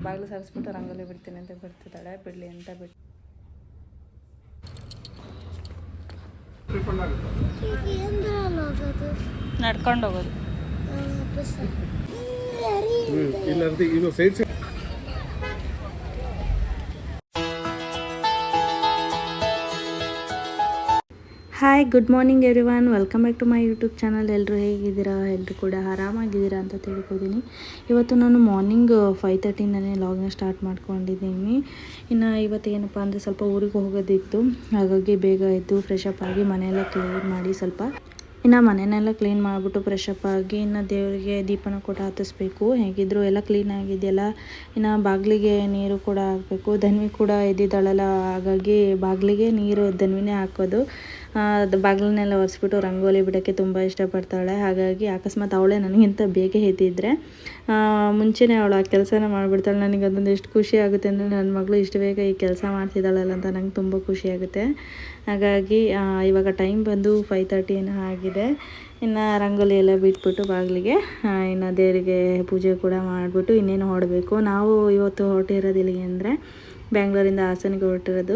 ಬಾಗಿಲು ಸರಿಸ್ಬಿಟ್ಟು ರಂಗೋಲಿ ಬಿಡ್ತೀನಿ ಅಂತ ಬಿಡ್ತಿದ್ದಾಳೆ. ಬಿಡಲಿ ಅಂತ ಬಿಟ್ಟು ನಡ್ಕೊಂಡು ಹೋಗೋದು. Hi, good morning everyone, welcome back to my YouTube channel. ಎಲ್ಲರೂ ಹೇಗಿದ್ದೀರಾ? ಎಲ್ಲರೂ ಕೂಡ ಆರಾಮಾಗಿದ್ದೀರಾ ಅಂತ ತಿಳ್ಕೊತೀನಿ. ಇವತ್ತು ನಾನು ಮಾರ್ನಿಂಗ್ 5:30 ಲಾಗ್ನ ಸ್ಟಾರ್ಟ್ ಮಾಡ್ಕೊಂಡಿದ್ದೀನಿ. ಇನ್ನು ಇವತ್ತು ಏನಪ್ಪ ಅಂದರೆ ಸ್ವಲ್ಪ ಊರಿಗೆ ಹೋಗೋದಿತ್ತು, ಹಾಗಾಗಿ ಬೇಗ ಎದ್ದು ಫ್ರೆಶ್ ಅಪ್ ಆಗಿ ಮನೆಯೆಲ್ಲ ಕ್ಲೀನ್ ಮಾಡಿ ಇನ್ನು ಮನೆಯೆಲ್ಲ ಕ್ಲೀನ್ ಮಾಡಿಬಿಟ್ಟು ಫ್ರೆಶ್ ಅಪ್ ಆಗಿ ಇನ್ನು ದೇವರಿಗೆ ದೀಪನ ಕೂಡ ಹತ್ತಿಸ್ಬೇಕು. ಹೇಗಿದ್ರು ಎಲ್ಲ ಕ್ಲೀನ್ ಆಗಿದೆಯಲ್ಲ. ಇನ್ನು ಬಾಗಿಲಿಗೆ ನೀರು ಕೂಡ ಹಾಕಬೇಕು. ಧನ್ವಿ ಕೂಡ ಎದ್ದಿದ್ದಾಳಲ್ಲ, ಹಾಗಾಗಿ ಬಾಗಿಲಿಗೆ ನೀರು ಧನ್ವಿನೇ ಹಾಕೋದು. ಬಾಗಿಲನ್ನೆಲ್ಲ ಒರೆಸ್ಬಿಟ್ಟು ರಂಗೋಲಿ ಬಿಡೋಕ್ಕೆ ತುಂಬ ಇಷ್ಟಪಡ್ತಾಳೆ. ಹಾಗಾಗಿ ಅಕಸ್ಮಾತ್ ಅವಳೇ ನನಗಿಂತ ಬೇಗ ಎದ್ದಿದ್ರೆ ಮುಂಚೆನೇ ಅವಳು ಆ ಕೆಲಸನ ಮಾಡಿಬಿಡ್ತಾಳೆ. ನನಗೆ ಅದೊಂದು ಎಷ್ಟು ಖುಷಿ ಆಗುತ್ತೆ ಅಂದರೆ, ನನ್ನ ಮಗಳು ಇಷ್ಟು ಬೇಗ ಈ ಕೆಲಸ ಮಾಡ್ತಿದ್ದಾಳಲ್ಲ ಅಂತ ನಂಗೆ ತುಂಬ ಖುಷಿಯಾಗುತ್ತೆ. ಹಾಗಾಗಿ ಇವಾಗ ಟೈಮ್ ಬಂದು 5:30 ಆಗಿದೆ. ಇನ್ನು ರಂಗೋಲಿ ಎಲ್ಲ ಬಿಟ್ಬಿಟ್ಟು ಬಾಗಿಲಿಗೆ ಇನ್ನು ದೇವರಿಗೆ ಪೂಜೆ ಕೂಡ ಮಾಡಿಬಿಟ್ಟು ಇನ್ನೇನು ಹೊರಡಬೇಕು. ನಾವು ಇವತ್ತು ಹೊರಟಿರೋದು ಎಲ್ಲಿಗೆ ಅಂದರೆ, ಬ್ಯಾಂಗ್ಳೂರಿಂದ ಹಾಸನಿಗೆ ಹೊರಟಿರೋದು.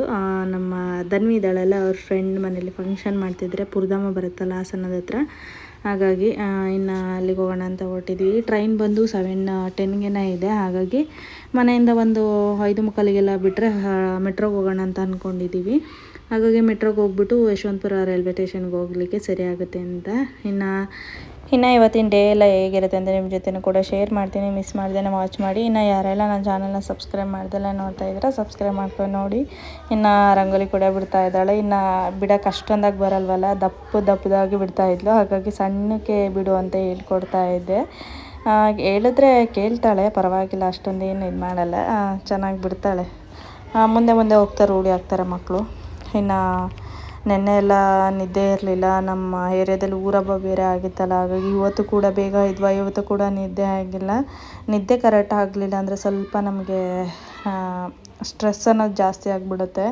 ನಮ್ಮ ಧನ್ವಿ ಇದ್ದಾಳಲ್ಲ, ಅವ್ರ ಫ್ರೆಂಡ್ ಮನೇಲಿ ಫಂಕ್ಷನ್ ಮಾಡ್ತಿದ್ರೆ, ಪುರಧಾಮ ಬರುತ್ತಲ್ಲ ಹಾಸನದ ಹತ್ರ. ಹಾಗಾಗಿ ಇನ್ನು ಅಲ್ಲಿಗೆ ಹೋಗೋಣ ಅಂತ ಹೊರಟಿದ್ವಿ. ಟ್ರೈನ್ ಬಂದು 7:10 ಇದೆ. ಹಾಗಾಗಿ ಮನೆಯಿಂದ ಒಂದು 5:45 ಬಿಟ್ಟರೆ ಮೆಟ್ರೋಗೆ ಹೋಗೋಣ ಅಂತ ಅಂದ್ಕೊಂಡಿದ್ದೀವಿ. ಹಾಗಾಗಿ ಮೆಟ್ರೋಗೆ ಹೋಗ್ಬಿಟ್ಟು ಯಶವಂತಪುರ ರೈಲ್ವೆ ಸ್ಟೇಷನ್ಗೆ ಹೋಗಲಿಕ್ಕೆ ಸರಿ ಆಗುತ್ತೆ ಅಂತ. ಇನ್ನು ಇವತ್ತಿನ ಡೇ ಎಲ್ಲ ಹೇಗಿರುತ್ತೆ ಅಂತ ನಿಮ್ಮ ಜೊತೆನೂ ಕೂಡ ಶೇರ್ ಮಾಡ್ತೀನಿ. ಮಿಸ್ ಮಾಡ್ದೇನೆ ವಾಚ್ ಮಾಡಿ. ಇನ್ನು ಯಾರೆಲ್ಲ ನನ್ನ ಚಾನಲ್ನ ಸಬ್ಸ್ಕ್ರೈಬ್ ಮಾಡ್ದೆಲ್ಲ ನೋಡ್ತಾ ಇದ್ದೀರಾ, ಸಬ್ಸ್ಕ್ರೈಬ್ ಮಾಡ್ಕೊಂಡು ನೋಡಿ. ಇನ್ನು ರಂಗೋಲಿ ಕೂಡ ಬಿಡ್ತಾ ಇದ್ದಾಳೆ. ಇನ್ನು ಬಿಡೋಕೆ ಅಷ್ಟೊಂದಾಗಿ ಬರಲ್ವಲ್ಲ, ದಪ್ಪದಾಗಿ ಬಿಡ್ತಾ ಇದ್ಲು. ಹಾಗಾಗಿ ಸಣ್ಣಕ್ಕೆ ಬಿಡು ಅಂತ ಹೇಳ್ಕೊಡ್ತಾ ಇದ್ದೆ. ಹೇಳಿದ್ರೆ ಕೇಳ್ತಾಳೆ, ಪರವಾಗಿಲ್ಲ, ಅಷ್ಟೊಂದೇನು ಇದು ಮಾಡಲ್ಲ, ಚೆನ್ನಾಗಿ ಬಿಡ್ತಾಳೆ. ಮುಂದೆ ಹೋಗ್ತಾರೆ, ರೂಢಿ ಆಗ್ತಾರೆ ಮಕ್ಕಳು. ಇನ್ನು ನೆನ್ನೆ ಎಲ್ಲ ನಿದ್ದೆ ಇರಲಿಲ್ಲ. ನಮ್ಮ ಏರಿಯಾದಲ್ಲಿ ಊರಬ್ಬ ಬೇರೆ ಆಗಿತ್ತಲ್ಲ, ಹಾಗಾಗಿ ಇವತ್ತು ಕೂಡ ಬೇಗ ಇದ್ವಾ. ಇವತ್ತು ಕೂಡ ನಿದ್ದೆ ಆಗಿಲ್ಲ. ನಿದ್ದೆ ಕರೆಕ್ಟ್ ಆಗಲಿಲ್ಲ ಅಂದರೆ ಸ್ವಲ್ಪ ನಮಗೆ ಸ್ಟ್ರೆಸ್ ಅನ್ನೋದು ಜಾಸ್ತಿ ಆಗಿಬಿಡುತ್ತೆ.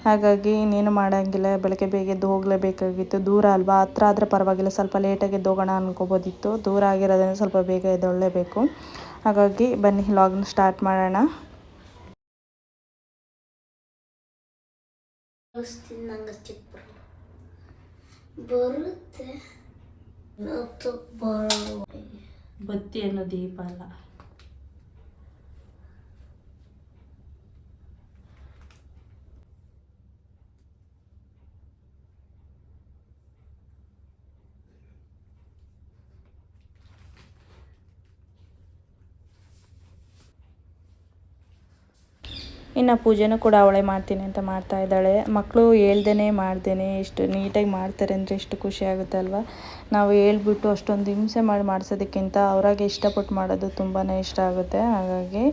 ಹಾಗಾಗಿ ಇನ್ನೇನು ಮಾಡೋಂಗಿಲ್ಲ, ಬೆಳಗ್ಗೆ ಬೇಗ ಎದ್ದು ಹೋಗಲೇಬೇಕಾಗಿತ್ತು. ದೂರ ಅಲ್ವಾ, ಹತ್ರ ಆದರೆ ಪರವಾಗಿಲ್ಲ, ಸ್ವಲ್ಪ ಲೇಟಾಗಿ ಎದ್ದು ಹೋಗೋಣ ಅನ್ಕೋಬೋದಿತ್ತು. ದೂರ ಆಗಿರೋದ್ರಿಂದ ಸ್ವಲ್ಪ ಬೇಗ ಎದ್ದೊಳ್ಳೇಬೇಕು. ಹಾಗಾಗಿ ಬನ್ನಿ ವ್ಲಾಗ್ನ ಸ್ಟಾರ್ಟ್ ಮಾಡೋಣ. ಬತ್ತಿ ಅನ್ನೋ ದೀಪ ಅಲ್ಲ. ಇನ್ನು ಪೂಜೆನೂ ಕೂಡ ಅವಳೇ ಮಾಡ್ತೀನಿ ಅಂತ ಮಾಡ್ತಾ ಇದ್ದಾಳೆ. ಮಕ್ಕಳು ಹೇಳ್ದೇ ಮಾಡ್ದೇನೆ ಎಷ್ಟು ನೀಟಾಗಿ ಮಾಡ್ತಾರೆ ಅಂದರೆ ಎಷ್ಟು ಖುಷಿ ಆಗುತ್ತೆ ಅಲ್ವಾ. ನಾವು ಹೇಳ್ಬಿಟ್ಟು ಅಷ್ಟೊಂದು ಹಿಂಸೆ ಮಾಡಿಸೋದಕ್ಕಿಂತ ಅವರಾಗೆ ಇಷ್ಟಪಟ್ಟು ಮಾಡೋದು ತುಂಬಾ ಇಷ್ಟ ಆಗುತ್ತೆ. ಹಾಗಾಗಿ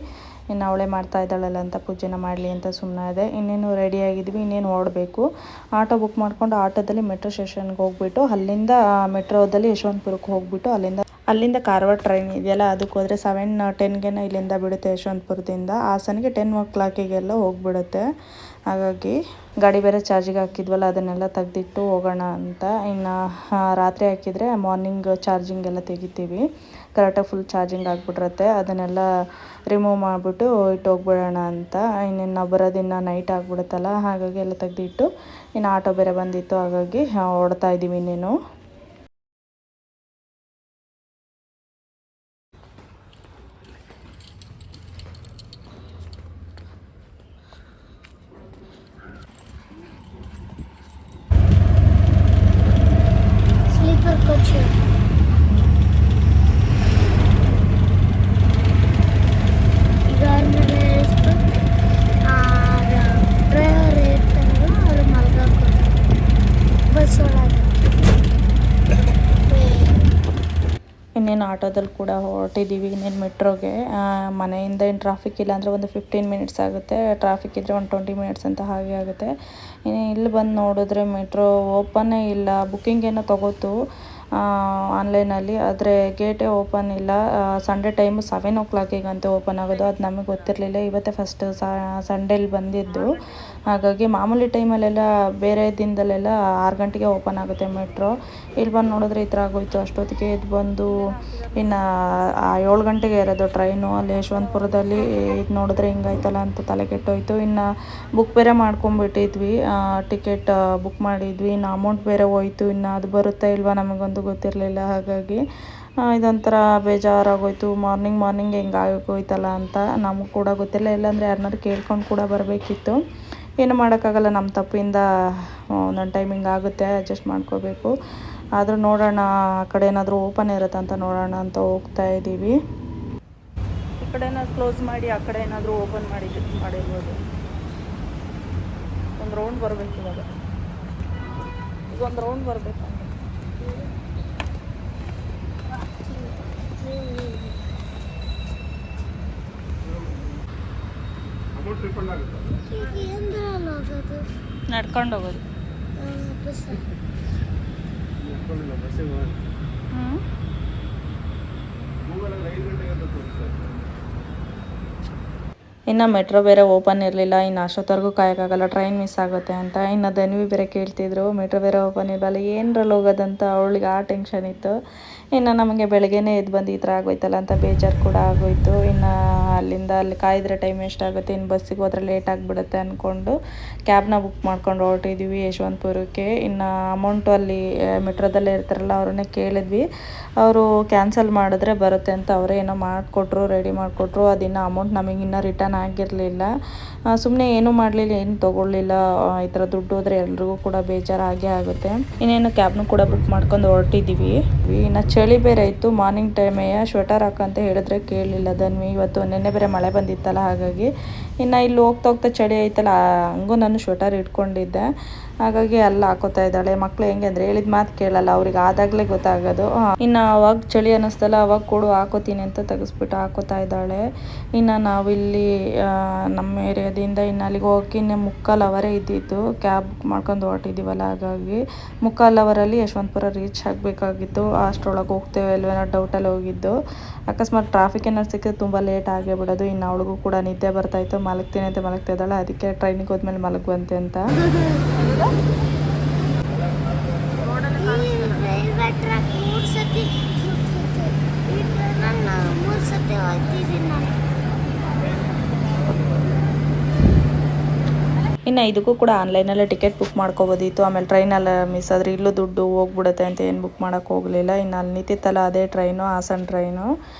ಇನ್ನು ಅವಳೇ ಮಾಡ್ತಾ ಇದ್ದಾಳಲ್ಲ ಅಂತ ಪೂಜೆನ ಮಾಡಲಿ ಅಂತ ಸುಮ್ಮನಾದೆ. ಇನ್ನೇನು ರೆಡಿಯಾಗಿದ್ವಿ, ಇನ್ನೇನು ಹೊರಡಬೇಕು. ಆಟೋ ಬುಕ್ ಮಾಡ್ಕೊಂಡು ಆಟೋದಲ್ಲಿ ಮೆಟ್ರೋ ಸ್ಟೇಷನ್ಗೆ ಹೋಗ್ಬಿಟ್ಟು, ಅಲ್ಲಿಂದ ಮೆಟ್ರೋದಲ್ಲಿ ಯಶವಂತಪುರಕ್ಕೆ ಹೋಗ್ಬಿಟ್ಟು, ಅಲ್ಲಿಂದ ಕಾರವಾರ ಟ್ರೈನ್ ಇದೆಯಲ್ಲ, ಅದಕ್ಕೆ ಹೋದರೆ 7:10 ಇಲ್ಲಿಂದ ಬಿಡುತ್ತೆ ಯಶವಂತಪುರದಿಂದ. ಹಾಸನಿಗೆ 10 ಹೋಗಿಬಿಡುತ್ತೆ. ಹಾಗಾಗಿ ಗಾಡಿ ಬೇರೆ ಚಾರ್ಜಿಗೆ ಹಾಕಿದ್ವಲ್ಲ, ಅದನ್ನೆಲ್ಲ ತೆಗೆದಿಟ್ಟು ಹೋಗೋಣ ಅಂತ. ಇನ್ನು ರಾತ್ರಿ ಹಾಕಿದರೆ ಮಾರ್ನಿಂಗ್ ಚಾರ್ಜಿಂಗ್ ಎಲ್ಲ ತೆಗಿತೀವಿ. ಕರೆಕ್ಟಾಗಿ ಫುಲ್ ಚಾರ್ಜಿಂಗ್ ಆಗಿಬಿಟ್ಟಿರುತ್ತೆ. ಅದನ್ನೆಲ್ಲ ರಿಮೂವ್ ಮಾಡಿಬಿಟ್ಟು ಇಟ್ಟು ಹೋಗ್ಬಿಡೋಣ ಅಂತ. ಇನ್ನೇನು ನಾವು ಬರೋದಿನ್ನು ನೈಟ್ ಆಗಿಬಿಡುತ್ತಲ್ಲ, ಹಾಗಾಗಿ ಎಲ್ಲ ತೆಗೆದಿಟ್ಟು ಇನ್ನು ಆಟೋ ಬೇರೆ ಬಂದಿತ್ತು, ಹಾಗಾಗಿ ಹೊಡ್ತಾ ಇದ್ದೀವಿ ಇನ್ನೇನು. ಇನ್ನೇನು ಆಟೋದಲ್ಲಿ ಕೂಡ ಹೊರಟಿದ್ದೀವಿ. ಇನ್ನೇನು ಮೆಟ್ರೋಗೆ. ಮನೆಯಿಂದ ಏನು ಟ್ರಾಫಿಕ್ ಇಲ್ಲ ಅಂದರೆ ಒಂದು 15 ಮಿನಿಟ್ಸ್ ಆಗುತ್ತೆ, ಟ್ರಾಫಿಕ್ ಇದ್ದರೆ ಒಂದು 20 ಮಿನಿಟ್ಸ್ ಅಂತ ಹಾಗೆ ಆಗುತ್ತೆ. ಇನ್ನು ಇಲ್ಲಿ ಬಂದು ನೋಡಿದ್ರೆ ಮೆಟ್ರೋ ಓಪನ್ನೇ ಇಲ್ಲ. ಬುಕ್ಕಿಂಗ್ ಏನೋ ತೊಗೋತು, ಆನ್ಲೈನಲ್ಲಿ. ಆದರೆ ಗೇಟೇ ಓಪನ್ ಇಲ್ಲ. ಸಂಡೇ ಟೈಮು 7 o'clock ಓಪನ್ ಆಗೋದು. ಅದು ನಮಗೆ ಗೊತ್ತಿರಲಿಲ್ಲ. ಇವತ್ತೇ ಫಸ್ಟ್ ಸಂಡೇಲಿ ಬಂದಿದ್ದು. ಹಾಗಾಗಿ ಮಾಮೂಲಿ ಟೈಮಲ್ಲೆಲ್ಲ ಬೇರೆ ದಿನದಲ್ಲೆಲ್ಲ 6 ಗಂಟೆಗೆ ಓಪನ್ ಆಗುತ್ತೆ ಮೆಟ್ರೋ. ಇಲ್ಲಿ ಬಂದು ನೋಡಿದ್ರೆ ಈ ಥರ ಆಗೋಯ್ತು. ಅಷ್ಟೊತ್ತಿಗೆ ಇದು ಬಂದು ಇನ್ನು 7 ಗಂಟೆಗೆ ಇರೋದು ಟ್ರೈನು. ಅಲ್ಲಿ ಯಶವಂತಪುರದಲ್ಲಿ ಇದು ನೋಡಿದ್ರೆ ಹಿಂಗಾಯ್ತಲ್ಲ ಅಂತ ತಲೆ ಕೆಟ್ಟೋಯ್ತು. ಇನ್ನು ಬುಕ್ ಬೇರೆ ಮಾಡ್ಕೊಂಬಿಟ್ಟಿದ್ವಿ, ಟಿಕೆಟ್ ಬುಕ್ ಮಾಡಿದ್ವಿ. ಇನ್ನು ಅಮೌಂಟ್ ಬೇರೆ ಹೋಯ್ತು. ಇನ್ನು ಅದು ಬರುತ್ತಾ ಇಲ್ವಾ ನಮಗಂತೂ ಗೊತ್ತಿರಲಿಲ್ಲ. ಹಾಗಾಗಿ ಇದೊಂಥರ ಬೇಜಾರಾಗೋಯ್ತು. ಮಾರ್ನಿಂಗ್ ಹಿಂಗಾಗೋಯ್ತಲ್ಲ ಅಂತ ನಮಗೆ ಕೂಡ ಗೊತ್ತಿಲ್ಲ. ಇಲ್ಲಾಂದರೆ ಯಾರನ್ನಾರು ಕೇಳ್ಕೊಂಡು ಕೂಡ ಬರಬೇಕಿತ್ತು. ಏನು ಮಾಡೋಕ್ಕಾಗಲ್ಲ, ನಮ್ಮ ತಪ್ಪಿಂದ ಒಂದೊಂದು ಟೈಮಿಂಗ್ ಆಗುತ್ತೆ, ಅಡ್ಜಸ್ಟ್ ಮಾಡ್ಕೋಬೇಕು. ಆದರೂ ನೋಡೋಣ, ಆ ಕಡೆ ಏನಾದರೂ ಓಪನ್ ಇರುತ್ತೆ ಅಂತ ನೋಡೋಣ ಅಂತ ಹೋಗ್ತಾ ಇದ್ದೀವಿ. ಈ ಕಡೆ ಏನಾದ್ರು ಕ್ಲೋಸ್ ಮಾಡಿ ಆ ಕಡೆ ಏನಾದರೂ ಓಪನ್ ಮಾಡಿರ್ಬೋದು. ಒಂದು ರೌಂಡ್ ಬರಬೇಕು ಇವಾಗ. ಈಗ ಒಂದು ರೌಂಡ್ ಬರಬೇಕು. ನಡ್ಕೊಂಡು ಹೋಗೋದು. ಇನ್ನು ಮೆಟ್ರೋ ಬೇರೆ ಓಪನ್ ಇರಲಿಲ್ಲ. ಇನ್ನು ಅಷ್ಟೊತ್ತವರೆಗೂ ಕಾಯೋಕ್ಕಾಗಲ್ಲ, ಟ್ರೈನ್ ಮಿಸ್ ಆಗುತ್ತೆ ಅಂತ. ಇನ್ನು ಧನ್ವಿ ಬೇರೆ ಕೇಳ್ತಿದ್ರು, ಮೆಟ್ರೋ ಬೇರೆ ಓಪನ್ ಇರಲ್ಲ, ಏನರಲ್ಲಿ ಹೋಗೋದಂತ ಅವಳಿಗೆ ಆ ಟೆನ್ಷನ್ ಇತ್ತು. ಇನ್ನು ನಮಗೆ ಬೆಳಗ್ಗೆನೇ ಎದ್ದು ಬಂದು ಈ ಥರ ಆಗೋಯ್ತಲ್ಲ ಅಂತ ಬೇಜಾರು ಕೂಡ ಆಗೋಯ್ತು. ಇನ್ನು ಅಲ್ಲಿಂದ ಅಲ್ಲಿ ಕಾಯಿದ್ರೆ ಟೈಮ್ ಎಷ್ಟಾಗುತ್ತೆ, ಇನ್ನು ಬಸ್ಸಿಗೆ ಹೋದ್ರೆ ಲೇಟ್ ಆಗಿಬಿಡುತ್ತೆ ಅಂದ್ಕೊಂಡು ಕ್ಯಾಬ್ನ ಬುಕ್ ಮಾಡ್ಕೊಂಡು ಹೊರಟಿದ್ವಿ ಯಶವಂತಪುರಕ್ಕೆ. ಇನ್ನು ಅಮೌಂಟು ಅಲ್ಲಿ ಮೆಟ್ರೋದಲ್ಲೇ ಇರ್ತಾರಲ್ಲ ಅವ್ರನ್ನೇ ಕೇಳಿದ್ವಿ. ಅವರು ಕ್ಯಾನ್ಸಲ್ ಮಾಡಿದ್ರೆ ಬರುತ್ತೆ ಅಂತ ಅವರೇ ಏನೋ ಮಾಡಿಕೊಟ್ರು, ರೆಡಿ ಮಾಡಿಕೊಟ್ರು. ಅದಿನ್ನು ಅಮೌಂಟ್ ನಮಗಿನ್ನೂ ರಿಟರ್ನ್ ಆಗಿರಲಿಲ್ಲ. ಸುಮ್ಮನೆ ಏನೂ ಮಾಡಲಿಲ್ಲ, ಏನು ತೊಗೊಳ್ಳಿಲ್ಲ. ಈ ಥರ ದುಡ್ಡು ಹೋದರೆ ಎಲ್ರಿಗೂ ಕೂಡ ಬೇಜಾರಾಗೇ ಆಗುತ್ತೆ. ಇನ್ನೇನು ಕ್ಯಾಬ್ನು ಕೂಡ ಬುಕ್ ಮಾಡ್ಕೊಂಡು ಹೊರಟಿದ್ದೀವಿ. ಇನ್ನು ಚಳಿ ಬೇರೆ ಇತ್ತು, ಮಾರ್ನಿಂಗ್ ಟೈಮೇ ಸ್ವೆಟರ್ ಹಾಕಂತ ಹೇಳಿದ್ರೆ ಕೇಳಲಿಲ್ಲ ಧನ್ವಿ. ಇವತ್ತು ನೆನ್ನೆ ಬೇರೆ ಮಳೆ ಬಂದಿತ್ತಲ್ಲ, ಹಾಗಾಗಿ ಇನ್ನು ಇಲ್ಲಿ ಹೋಗ್ತಾ ಚಳಿ ಐತಲ್ಲ, ಹಂಗೂ ನಾನು ಸ್ವೆಟರ್ ಇಟ್ಕೊಂಡಿದ್ದೆ. ಹಾಗಾಗಿ ಅಲ್ಲಿ ಹಾಕೋತಾ ಇದ್ದಾಳೆ. ಮಕ್ಕಳು ಹೆಂಗೆ ಅಂದರೆ ಹೇಳಿದ ಮಾತು ಕೇಳಲ್ಲ, ಅವ್ರಿಗೆ ಆದಾಗಲೇ ಗೊತ್ತಾಗೋದು. ಇನ್ನು ಅವಾಗ ಚಳಿ ಅನ್ನಿಸ್ತಲ್ಲ, ಅವಾಗ ಕೊಡು ಹಾಕೋತೀನಿ ಅಂತ ತೆಗೆಸ್ಬಿಟ್ಟು ಹಾಕೋತಾ ಇದ್ದಾಳೆ. ಇನ್ನು ನಾವಿಲ್ಲಿ ನಮ್ಮ ಏರಿಯಾದಿಂದ ಇನ್ನು ಅಲ್ಲಿಗೆ ಹೋಗಿ ಇನ್ನೇ 3:15 ಇದ್ದಿದ್ದು. ಕ್ಯಾಬ್ ಬುಕ್ ಮಾಡ್ಕೊಂಡು ಹೊರಟಿದ್ದೀವಲ್ಲ, ಹಾಗಾಗಿ 3:15 ಯಶವಂತಪುರ ರೀಚ್ ಆಗಬೇಕಾಗಿತ್ತು. ಅಷ್ಟರೊಳಗೆ ಹೋಗ್ತೇವೆ ಅಲ್ವೇನೋ ಡೌಟಲ್ಲಿ ಹೋಗಿದ್ದು. ಅಕಸ್ಮಾತ್ ಟ್ರಾಫಿಕ್ ಏನಾರು ಸಿಕ್ಕಿದ್ರೆ ತುಂಬ ಲೇಟ್ ಆಗೇ ಬಿಡೋದು. ಇನ್ನು ಅವಳಿಗೂ ಕೂಡ ನಿದ್ದೆ ಬರ್ತಾಯಿತ್ತು, ಮಲಗ್ತೀನಿ ಅಂತ ಮಲಗ್ತಾ ಇದ್ದಾಳೆ. ಅದಕ್ಕೆ ಟ್ರೈನಿಗೆ ಹೋದ್ಮೇಲೆ ಮಲಗುವಂತೆ ಅಂತ. ಇನ್ನು ಇದಕ್ಕೂ ಕೂಡ ಆನ್ಲೈನಲ್ಲೇ ಟಿಕೆಟ್ ಬುಕ್ ಮಾಡ್ಕೋಬೋದಿತ್ತು. ಆಮೇಲೆ ಟ್ರೈನಲ್ಲಿ ಮಿಸ್ ಆದರೆ ಇಲ್ಲೂ ದುಡ್ಡು ಹೋಗ್ಬಿಡುತ್ತೆ ಅಂತ ಏನು ಬುಕ್ ಮಾಡೋಕ್ಕೆ ಹೋಗಲಿಲ್ಲ. ಇನ್ನು ಅಲ್ಲಿ ನಿಂತಿತ್ತಲ್ಲ ಅದೇ ಟ್ರೈನು, ಹಾಸನ ಟ್ರೈನು.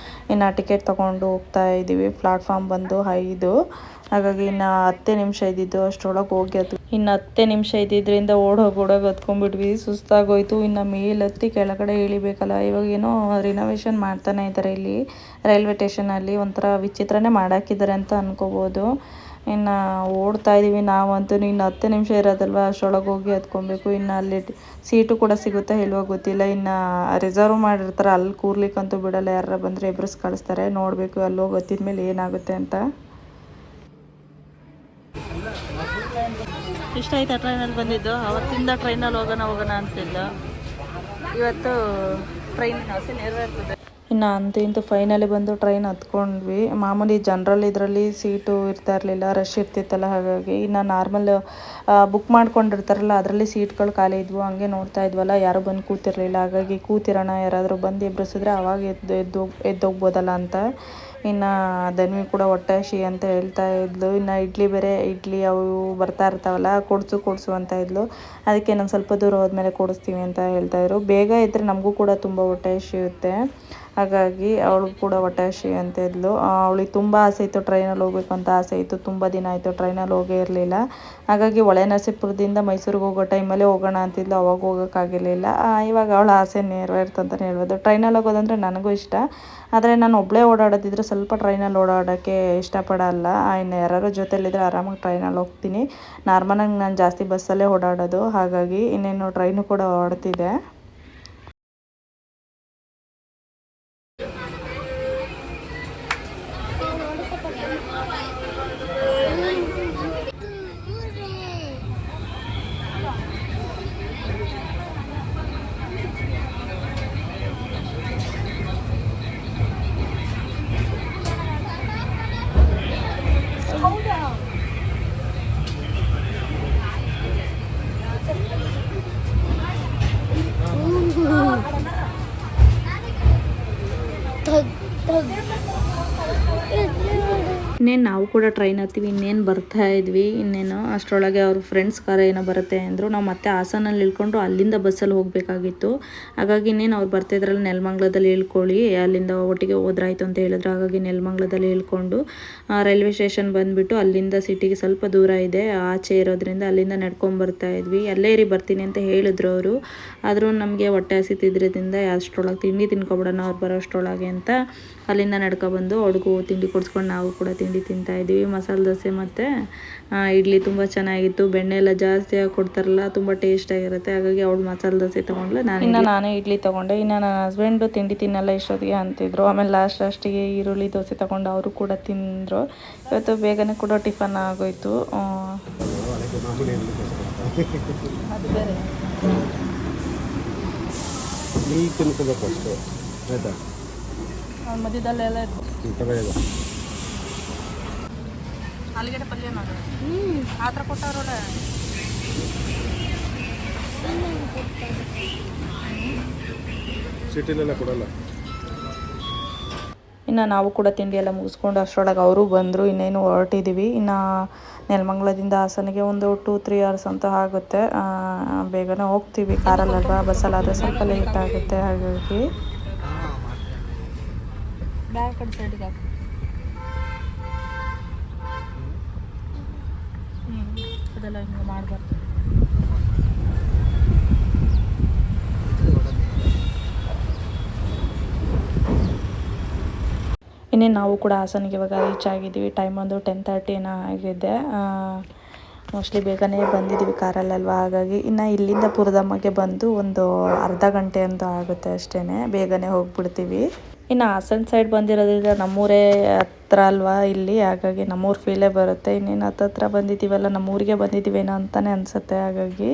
ಇನ್ನು ಟಿಕೆಟ್ ತೊಗೊಂಡು ಹೋಗ್ತಾ ಇದ್ದೀವಿ. ಪ್ಲಾಟ್ಫಾರ್ಮ್ ಬಂದು 5. ಹಾಗಾಗಿ ಇನ್ನು 10 ನಿಮಿಷ ಇದ್ದಿದ್ದು, ಅಷ್ಟರೊಳಗೆ ಹೋಗಿ ಇನ್ನು 10 ನಿಮಿಷ ಇದ್ದಿದ್ದರಿಂದ ಓಡೋಗಿ ಹತ್ಕೊಂಡ್ಬಿಟ್ವಿ. ಸುಸ್ತಾಗೋಯ್ತು. ಇನ್ನು ಮೇಲತ್ತಿ ಕೆಳಗಡೆ ಇಳಿಬೇಕಲ್ಲ. ಇವಾಗ ಏನೋ ರಿನೋವೇಷನ್ ಮಾಡ್ತಾನೆ ಇದ್ದಾರೆ ಇಲ್ಲಿ ರೈಲ್ವೆ ಸ್ಟೇಷನಲ್ಲಿ. ಒಂಥರ ವಿಚಿತ್ರನೇ ಮಾಡಾಕಿದ್ದಾರೆ ಅಂತ ಅನ್ಕೋಬೋದು. ಇನ್ನು ಓಡ್ತಾ ಇದ್ದೀವಿ ನಾವಂತೂ. ಇನ್ನು 10 ನಿಮಿಷ ಇರೋದಲ್ವ, ಅಷ್ಟರೊಳಗೆ ಹೋಗಿ ಹತ್ಕೊಬೇಕು. ಇನ್ನು ಅಲ್ಲಿ ಸೀಟು ಕೂಡ ಸಿಗುತ್ತಾ ಇಲ್ವೋ ಗೊತ್ತಿಲ್ಲ. ಇನ್ನು ರಿಸರ್ವ್ ಮಾಡಿರ್ತಾರೆ, ಅಲ್ಲಿ ಕೂರ್ಲಿಕ್ಕಂತೂ ಬಿಡಲ್ಲ. ಯಾರು ಬಂದರೆ ಎಬ್ರಿಸ್ ಕಳಿಸ್ತಾರೆ. ನೋಡಬೇಕು ಅಲ್ಲಿ ಹೋಗಿ ಗೊತ್ತಿದ್ಮೇಲೆ ಏನಾಗುತ್ತೆ ಅಂತ. ಇಷ್ಟ ಆಯ್ತಾ ಟ್ರೈನಲ್ಲಿ ಬಂದಿದ್ದು? ಅವತ್ತಿಂದ ಟ್ರೈನಲ್ಲಿ ಹೋಗೋಣ ಅಂತಿಲ್ಲ. ಇವತ್ತು ಟ್ರೈನಿನ ಆಸೆ ನೆರವೇರ್ತದೆ. ಇನ್ನು ಅಂತೂ ಇಂತೂ ಫೈನಲಿ ಬಂದು ಟ್ರೈನ್ ಹತ್ಕೊಂಡ್ವಿ. ಮಾಮೂಲಿ ಜನರಲ್ ಇದರಲ್ಲಿ ಸೀಟು ಇರ್ತಾ ಇರಲಿಲ್ಲ, ರಶ್ ಇರ್ತಿತ್ತಲ್ಲ, ಹಾಗಾಗಿ. ಇನ್ನು ನಾರ್ಮಲ್ ಬುಕ್ ಮಾಡ್ಕೊಂಡಿರ್ತಾರಲ್ಲ ಅದರಲ್ಲಿ ಸೀಟ್ಗಳು ಖಾಲಿ ಇದ್ವು. ಹಂಗೆ ನೋಡ್ತಾ ಇದ್ವಲ್ಲ, ಯಾರು ಬಂದು ಕೂತಿರಲಿಲ್ಲ. ಹಾಗಾಗಿ ಕೂತಿರೋಣ, ಯಾರಾದರೂ ಬಂದು ಎಬ್ಬಿಸಿದ್ರೆ ಅವಾಗ ಎದ್ದೋಗ್ಬೋದಲ್ಲ ಅಂತ. ಇನ್ನು ಧನ್ವಿ ಕೂಡ ಹೊಟ್ಟೆ ಹಸಿ ಅಂತ ಹೇಳ್ತಾ ಇದ್ಲು. ಇನ್ನು ಇಡ್ಲಿ ಅವು ಬರ್ತಾ ಇರ್ತಾವಲ್ಲ, ಕೊಡಿಸು ಅಂತ ಇದ್ಲು. ಅದಕ್ಕೆ ನಾನು ಸ್ವಲ್ಪ ದೂರ ಹೋದ್ಮೇಲೆ ಕೊಡಿಸ್ತೀವಿ ಅಂತ ಹೇಳ್ತಾಯಿದ್ರು. ಬೇಗ ಇದ್ದರೆ ನಮಗೂ ಕೂಡ ತುಂಬ ಹೊಟ್ಟೆ ಹಸಿಯುತ್ತೆ. ಹಾಗಾಗಿ ಅವಳಿಗೆ ಕೂಡ ಹೊಟ್ಟೆ ಹಸಿ ಅಂತ ಇದ್ಲು. ಅವಳಿಗೆ ತುಂಬ ಆಸೆ ಇತ್ತು, ಟ್ರೈನಲ್ಲಿ ಹೋಗ್ಬೇಕು ಅಂತ ಆಸೆ ಇತ್ತು. ತುಂಬ ದಿನ ಆಯಿತು ಟ್ರೈನಲ್ಲಿ ಹೋಗೇ ಇರಲಿಲ್ಲ. ಹಾಗಾಗಿ ಹೊಳೆನರಸೀಪುರದಿಂದ ಮೈಸೂರಿಗೆ ಹೋಗೋ ಟೈಮಲ್ಲೇ ಹೋಗೋಣ ಅಂತಿದ್ಲು. ಅವಾಗ ಹೋಗೋಕ್ಕಾಗಿರಲಿಲ್ಲ. ಇವಾಗ ಅವಳ ಆಸೆ ನೆರವೇರ್ತಂತಲೇ ಹೇಳ್ಬೋದು. ಟ್ರೈನಲ್ಲಿ ಹೋಗೋದಂದರೆ ನನಗೂ ಇಷ್ಟ. ಆದರೆ ನಾನು ಒಬ್ಬಳೇ ಓಡಾಡೋದಿದ್ರೆ ಸ್ವಲ್ಪ ಟ್ರೈನಲ್ಲಿ ಓಡಾಡೋಕ್ಕೆ ಇಷ್ಟಪಡಲ್ಲ. ಇನ್ನು ಯಾರು ಜೊತೆಯಲ್ಲಿದ್ದರೆ ಆರಾಮಾಗಿ ಟ್ರೈನಲ್ಲಿ ಹೋಗ್ತೀನಿ. ನಾರ್ಮಲಾಗಿ ನಾನು ಜಾಸ್ತಿ ಬಸ್ಸಲ್ಲೇ ಓಡಾಡೋದು. ಹಾಗಾಗಿ ಇನ್ನೇನು ಟ್ರೈನು ಕೂಡ ಓಡ್ತಿದೆ. ಇನ್ನೇನು ನಾವು ಕೂಡ ಟ್ರೈನ್ ಹತ್ತೀವಿ, ಇನ್ನೇನು ಬರ್ತಾ ಇದ್ವಿ. ಇನ್ನೇನು ಅಷ್ಟರೊಳಗೆ ಅವ್ರ ಫ್ರೆಂಡ್ಸ್ ಕಾರ್ ಏನೋ ಬರುತ್ತೆ ಅಂದರು. ನಾವು ಮತ್ತೆ ಹಾಸನಲ್ಲಿ ಇಳ್ಕೊಂಡು ಅಲ್ಲಿಂದ ಬಸ್ಸಲ್ಲಿ ಹೋಗಬೇಕಾಗಿತ್ತು. ಹಾಗಾಗಿ ಇನ್ನೇನು ಅವ್ರು ಬರ್ತಿದ್ರಲ್ಲಿ ನೆಲಮಂಗ್ಲದಲ್ಲಿ ಇಳ್ಕೊಳ್ಳಿ, ಅಲ್ಲಿಂದ ಒಟ್ಟಿಗೆ ಹೋದ್ರಾಯ್ತು ಅಂತ ಹೇಳಿದ್ರು. ಹಾಗಾಗಿ ನೆಲಮಂಗ್ಲದಲ್ಲಿ ಇಳ್ಕೊಂಡು ರೈಲ್ವೆ ಸ್ಟೇಷನ್ ಬಂದುಬಿಟ್ಟು ಅಲ್ಲಿಂದ ಸಿಟಿಗೆ ಸ್ವಲ್ಪ ದೂರ ಇದೆ, ಆಚೆ ಇರೋದ್ರಿಂದ ಅಲ್ಲಿಂದ ನಡ್ಕೊಂಡು ಬರ್ತಾ ಇದ್ವಿ. ಅಲ್ಲೇ ಇರಿ ಬರ್ತೀನಿ ಅಂತ ಹೇಳಿದ್ರು ಅವರು. ಆದರೂ ನಮಗೆ ಹೊಟ್ಟೆ ಹಸಿತಿದ್ರಿಂದ ಅಷ್ಟರೊಳಗೆ ತಿಂಡಿ ತಿನ್ಕೊಬಿಡೋಣ ಅವ್ರು ಬರೋಷ್ಟರೊಳಗೆ ಅಂತ ಅಲ್ಲಿಂದ ನಡ್ಕೊಬಂದು ಅವ್ರಿಗೂ ತಿಂಡಿ ಕೊಡಿಸ್ಕೊಂಡು ನಾವು ಕೂಡ ತಿಂಡಿ ತಿಂತಾಯಿದ್ವಿ. ಮಸಾಲೆ ದೋಸೆ ಮತ್ತು ಇಡ್ಲಿ ತುಂಬ ಚೆನ್ನಾಗಿತ್ತು. ಬೆಣ್ಣೆ ಎಲ್ಲ ಜಾಸ್ತಿ ಆಗಿ ಕೊಡ್ತಾರಲ್ಲ, ತುಂಬ ಟೇಸ್ಟಾಗಿರುತ್ತೆ. ಹಾಗಾಗಿ ಅವಳು ಮಸಾಲೆ ದೋಸೆ ತೊಗೊಂಡ್ಲು, ನಾನೇ ಇಡ್ಲಿ ತೊಗೊಂಡೆ. ಇನ್ನು ನನ್ನ ಹಸ್ಬೆಂಡು ತಿಂಡಿ ತಿನ್ನಲ್ಲ ಇಷ್ಟೊತ್ತಿಗೆ ಅಂತಿದ್ರು. ಆಮೇಲೆ ಲಾಸ್ಟಿಗೆ ಈರುಳ್ಳಿ ದೋಸೆ ತೊಗೊಂಡು ಅವರು ಕೂಡ ತಿಂದರು. ಇವತ್ತು ಬೇಗನೆ ಕೂಡ ಟಿಫನ್ ಆಗೋಯ್ತು. ಅದು ಬೇರೆ ಮಧ್ಯದಲ್ಲೆಲ್ಲ ಆಲೂಗಡ್ಡೆ ಪಲ್ಯ ಮಾಡೋದು ಆ ಥರ ಕೊಟ್ಟವ್ರಲ್ಲ. ಸಿಟಿಲೆಲ್ಲ ಕೊಡಲ್ಲ. ಇನ್ನು ನಾವು ಕೂಡ ತಿಂಡಿ ಎಲ್ಲ ಮುಗಿಸ್ಕೊಂಡು ಅಷ್ಟರೊಳಗೆ ಅವರು ಬಂದರು. ಇನ್ನೇನು ಹೊರಟಿದ್ದೀವಿ. ಇನ್ನು ನೆಲಮಂಗ್ಲದಿಂದ ಹಾಸನಿಗೆ ಒಂದು 2-3 hours ಅಂತ ಆಗುತ್ತೆ. ಬೇಗನೆ ಹೋಗ್ತೀವಿ ಕಾರಲ್ಲಲ್ವಾ, ಬಸ್ಸಲ್ಲಾದರೆ ಸ್ವಲ್ಪ ಲೇಟ್ ಆಗುತ್ತೆ. ಹಾಗಾಗಿ ಬ್ಯಾಕ್ ಕಡೆ ಸೈಡಿಗೆ ಹಾಕಿ ಅದೆಲ್ಲ ಹಿಂಗೆ ಮಾಡಬಾರ್ದು. ಇನ್ನೇನು ನಾವು ಕೂಡ ಹಾಸನಿಗೆ ಇವಾಗ ರೀಚ್ ಆಗಿದ್ದೀವಿ. ಟೈಮ್ ಒಂದು 10:30 ಏನೋ ಆಗಿದೆ. ಮೋಸ್ಟ್ಲಿ ಬೇಗನೆ ಬಂದಿದ್ದೀವಿ ಕಾರಲ್ಲಲ್ವ. ಹಾಗಾಗಿ ಇನ್ನು ಇಲ್ಲಿಂದ ಪುರದಮ್ಮಗೆ ಬಂದು ಒಂದು ಅರ್ಧ ಗಂಟೆ ಅಂತ ಆಗುತ್ತೆ ಅಷ್ಟೇ, ಬೇಗನೆ ಹೋಗ್ಬಿಡ್ತೀವಿ. ಇನ್ನು ಹಾಸನ ಸೈಡ್ ಬಂದಿರೋದ್ರಿಂದ ನಮ್ಮೂರೇ ಹತ್ರ ಅಲ್ವಾ ಇಲ್ಲಿ, ಹಾಗಾಗಿ ನಮ್ಮೂರು ಫೀಲೇ ಬರುತ್ತೆ. ಇನ್ನೇನು ಹತ್ತತ್ರ ಬಂದಿದ್ದೀವಲ್ಲ, ನಮ್ಮೂರಿಗೆ ಬಂದಿದ್ದೀವೇನೋ ಅಂತಲೇ ಅನಿಸುತ್ತೆ. ಹಾಗಾಗಿ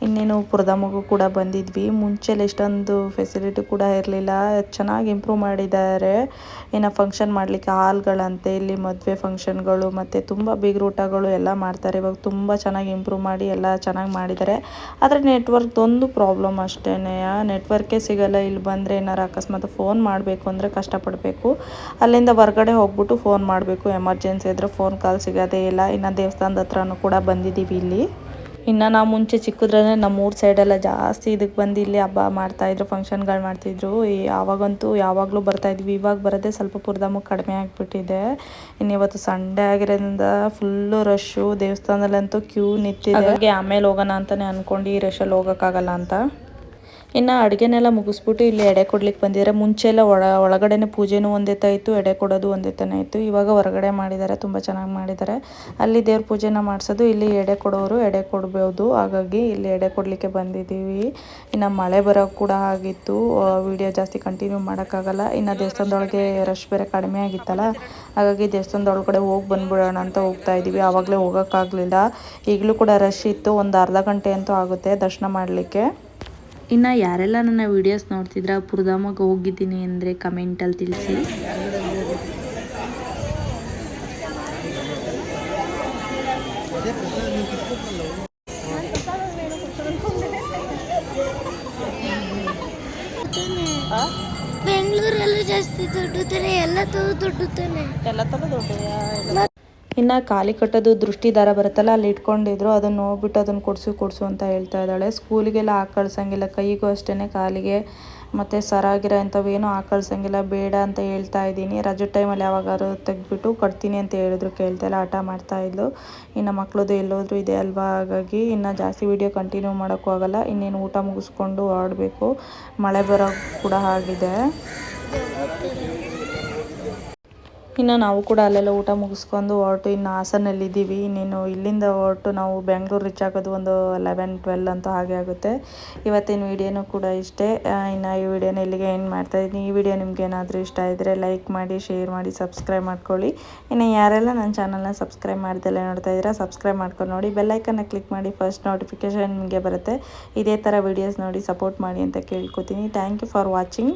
ಇನ್ನೇನು ಪುರದಮ್ಮಗೂ ಕೂಡ ಬಂದಿದ್ವಿ. ಮುಂಚೆಲಿ ಇಷ್ಟೊಂದು ಫೆಸಿಲಿಟಿ ಕೂಡ ಇರಲಿಲ್ಲ, ಚೆನ್ನಾಗಿ ಇಂಪ್ರೂವ್ ಮಾಡಿದ್ದಾರೆ. ಇನ್ನು ಫಂಕ್ಷನ್ ಮಾಡಲಿಕ್ಕೆ ಹಾಲ್ಗಳಂತೆ, ಇಲ್ಲಿ ಮದುವೆ ಫಂಕ್ಷನ್ಗಳು ಮತ್ತು ತುಂಬ ಊಟಗಳು ಎಲ್ಲ ಮಾಡ್ತಾರೆ. ಇವಾಗ ತುಂಬ ಚೆನ್ನಾಗಿ ಇಂಪ್ರೂವ್ ಮಾಡಿ ಎಲ್ಲ ಚೆನ್ನಾಗಿ ಮಾಡಿದ್ದಾರೆ. ಆದರೆ ನೆಟ್ವರ್ಕ್ದೊಂದು ಪ್ರಾಬ್ಲಮ್ ಅಷ್ಟೇ, ನೆಟ್ವರ್ಕೇ ಸಿಗೋಲ್ಲ. ಇಲ್ಲಿ ಬಂದರೆ ಏನಾರು ಅಕಸ್ಮಾತ್ ಫೋನ್ ಮಾಡಬೇಕು ಅಂದರೆ ಕಷ್ಟಪಡಬೇಕು. ಅಲ್ಲಿಂದ ಹೊರ್ಗಡೆ ಹೋಗ್ಬಿಟ್ಟು ಫೋನ್ ಮಾಡಬೇಕು, ಎಮರ್ಜೆನ್ಸಿ ಇದ್ದರೆ ಫೋನ್ ಕಾಲ್ ಸಿಗೋದೇ ಇಲ್ಲ. ಇನ್ನು ದೇವಸ್ಥಾನದ ಹತ್ರನೂ ಕೂಡ ಬಂದಿದ್ದೀವಿ ಇಲ್ಲಿ. ಇನ್ನು ನಾವು ಮುಂಚೆ ಚಿಕ್ಕದ್ರೇ ನಮ್ಮೂರು ಸೈಡೆಲ್ಲ ಜಾಸ್ತಿ ಇದಕ್ಕೆ ಬಂದು ಇಲ್ಲಿ ಹಬ್ಬ ಮಾಡ್ತಾಯಿದ್ರು, ಫಂಕ್ಷನ್ಗಳು ಮಾಡ್ತಿದ್ರು. ಆವಾಗಂತೂ ಯಾವಾಗಲೂ ಬರ್ತಾಯಿದ್ವಿ. ಇವಾಗ ಬರೋದೇ ಸ್ವಲ್ಪ ಪುರದಮ್ಮಕ್ಕೆ ಕಡಿಮೆ ಆಗಿಬಿಟ್ಟಿದೆ. ಇನ್ನು ಇವತ್ತು ಸಂಡೇ ಆಗಿರೋದ್ರಿಂದ ಫುಲ್ಲು ರಶ್ಶು, ದೇವಸ್ಥಾನದಲ್ಲಂತೂ ಕ್ಯೂ ನಿಂತಿದೆ. ಹಾಗಾಗಿ ಆಮೇಲೆ ಹೋಗೋಣ ಅಂತಲೇ ಅಂದ್ಕೊಂಡು ಈ ರಶಲ್ಲಿ ಹೋಗೋಕ್ಕಾಗಲ್ಲ ಅಂತ ಇನ್ನು ಅಡುಗೆನೆಲ್ಲ ಮುಗಿಸ್ಬಿಟ್ಟು ಇಲ್ಲಿ ಎಡೆ ಕೊಡ್ಲಿಕ್ಕೆ ಬಂದಿದ್ದಾರೆ. ಮುಂಚೆ ಎಲ್ಲ ಒಳಗಡೆನೇ ಪೂಜೆನೂ ಒಂದೇ ಇತ್ತು, ಎಡೆ ಕೊಡೋದು ಒಂದೇ ಇತ್ತು. ಇವಾಗ ಹೊರಗಡೆ ಮಾಡಿದ್ದಾರೆ, ತುಂಬ ಚೆನ್ನಾಗಿ ಮಾಡಿದ್ದಾರೆ. ಅಲ್ಲಿ ದೇವ್ರ ಪೂಜೆನ ಮಾಡಿಸೋದು, ಇಲ್ಲಿ ಎಡೆ ಕೊಡೋರು ಎಡೆ ಕೊಡ್ಬೋದು. ಹಾಗಾಗಿ ಇಲ್ಲಿ ಎಡೆ ಕೊಡಲಿಕ್ಕೆ ಬಂದಿದ್ದೀವಿ. ಇನ್ನು ಮಳೆ ಬರೋ ಕೂಡ ಆಗಿತ್ತು, ವಿಡಿಯೋ ಜಾಸ್ತಿ ಕಂಟಿನ್ಯೂ ಮಾಡೋಕ್ಕಾಗಲ್ಲ. ಇನ್ನು ದೇವಸ್ಥಾನದೊಳಗೆ ರಶ್ ಬೇರೆ ಕಡಿಮೆ ಆಗಿತ್ತಲ್ಲ, ಹಾಗಾಗಿ ದೇವಸ್ಥಾನದೊಳಗಡೆ ಹೋಗಿ ಬಂದ್ಬಿಡೋಣ ಅಂತ ಹೋಗ್ತಾ ಇದ್ದೀವಿ. ಆವಾಗಲೇ ಹೋಗೋಕ್ಕಾಗಲಿಲ್ಲ, ಈಗಲೂ ಕೂಡ ರಶ್ ಇತ್ತು. ಒಂದು ಅರ್ಧ ಗಂಟೆ ಅಂತೂ ಆಗುತ್ತೆ ದರ್ಶನ ಮಾಡಲಿಕ್ಕೆ. ಇನ್ನು ಯಾರೆಲ್ಲ ನನ್ನ ವೀಡಿಯೋಸ್ ನೋಡ್ತಿದ್ರ ಪುರದಮ್ಮಗೆ ಹೋಗಿದ್ದೀನಿ ಅಂದರೆ ಕಮೆಂಟಲ್ಲಿ ತಿಳಿಸಿ. ಬೆಂಗಳೂರಲ್ಲೂ ಜಾಸ್ತಿ ದುಡ್ಡು ತಾನೆ, ಎಲ್ಲ ದುಡ್ಡು ತಾನೆ, ಎಲ್ಲ ಥರ ದುಡ್ಡು. ಇನ್ನು ಕಾಲಿ ಕಟ್ಟೋದು ದೃಷ್ಟಿ ದಾರ ಬರುತ್ತಲ್ಲ, ಅಲ್ಲಿ ಇಟ್ಕೊಂಡಿದ್ರು. ಅದನ್ನು ನೋಡ್ಬಿಟ್ಟು ಅದನ್ನು ಕೊಡಿಸು ಅಂತ ಹೇಳ್ತಾ ಇದ್ದಾಳೆ. ಸ್ಕೂಲಿಗೆಲ್ಲ ಹಾಕಿ ಕಳ್ಸಂಗಿಲ್ಲ, ಕೈಗೂ ಅಷ್ಟೇ, ಕಾಲಿಗೆ ಮತ್ತು ಸರಾಗಿರೋ ಅಂಥವೇನು ಹಾಕಿ ಕಳ್ಸಂಗಿಲ್ಲ, ಬೇಡ ಅಂತ ಹೇಳ್ತಾ ಇದ್ದೀನಿ. ರಜೆ ಟೈಮಲ್ಲಿ ಯಾವಾಗಾದ್ರು ತೆಗೆದ್ಬಿಟ್ಟು ಕಟ್ತೀನಿ ಅಂತ ಹೇಳಿದ್ರು, ಕೇಳ್ತಾಯಿಲ್ಲ, ಹಠ ಮಾಡ್ತಾಯಿದ್ಲು. ಇನ್ನು ಮಕ್ಕಳದು ಎಲ್ಲೋದ್ರು ಇದೆ ಅಲ್ವಾ, ಹಾಗಾಗಿ ಇನ್ನು ಜಾಸ್ತಿ ವೀಡಿಯೋ ಕಂಟಿನ್ಯೂ ಮಾಡೋಕ್ಕೂ ಆಗೋಲ್ಲ. ಇನ್ನೇನು ಊಟ ಮುಗಿಸ್ಕೊಂಡು ಹೊರಡಬೇಕು, ಮಳೆ ಬರೋ ಕೂಡ ಆಗಿದೆ. ಇನ್ನು ನಾವು ಕೂಡ ಅಲ್ಲೆಲ್ಲ ಊಟ ಮುಗಿಸ್ಕೊಂಡು ಹೊರಟು ಇನ್ನು ಹಾಸನಲ್ಲಿದ್ದೀವಿ. ಇನ್ನೇನು ಇಲ್ಲಿಂದ ಹೊರಟು ನಾವು ಬೆಂಗಳೂರು ರೀಚ್ ಆಗೋದು ಒಂದು 11-12 ಅಂತ ಹಾಗೆ ಆಗುತ್ತೆ. ಇವತ್ತಿನ ವೀಡಿಯೋನೂ ಕೂಡ ಇಷ್ಟೇ. ಇನ್ನು ಈ ವಿಡಿಯೋನ ಇಲ್ಲಿಗೆ ಎಂಡ್ ಮಾಡ್ತಾಯಿದ್ದೀನಿ. ಈ ವಿಡಿಯೋ ನಿಮ್ಗೆ ಏನಾದರೂ ಇಷ್ಟ ಇದ್ದರೆ ಲೈಕ್ ಮಾಡಿ, ಶೇರ್ ಮಾಡಿ, ಸಬ್ಸ್ಕ್ರೈಬ್ ಮಾಡ್ಕೊಳ್ಳಿ. ಇನ್ನು ಯಾರೆಲ್ಲ ನನ್ನ ಚಾನಲ್ನ ಸಬ್ಸ್ಕ್ರೈಬ್ ಮಾಡ್ದೆಲ್ಲ ನೋಡ್ತಾ ಇದ್ದೀರಾ, ಸಬ್ಸ್ಕ್ರೈಬ್ ಮಾಡ್ಕೊಂಡು ನೋಡಿ, ಬೆಲ್ಲೈಕನ್ನ ಕ್ಲಿಕ್ ಮಾಡಿ, ಫಸ್ಟ್ ನೋಟಿಫಿಕೇಷನ್ ನಿಮಗೆ ಬರುತ್ತೆ. ಇದೇ ಥರ ವೀಡಿಯೋಸ್ ನೋಡಿ ಸಪೋರ್ಟ್ ಮಾಡಿ ಅಂತ ಕೇಳ್ಕೊತೀನಿ. Thank you for watching.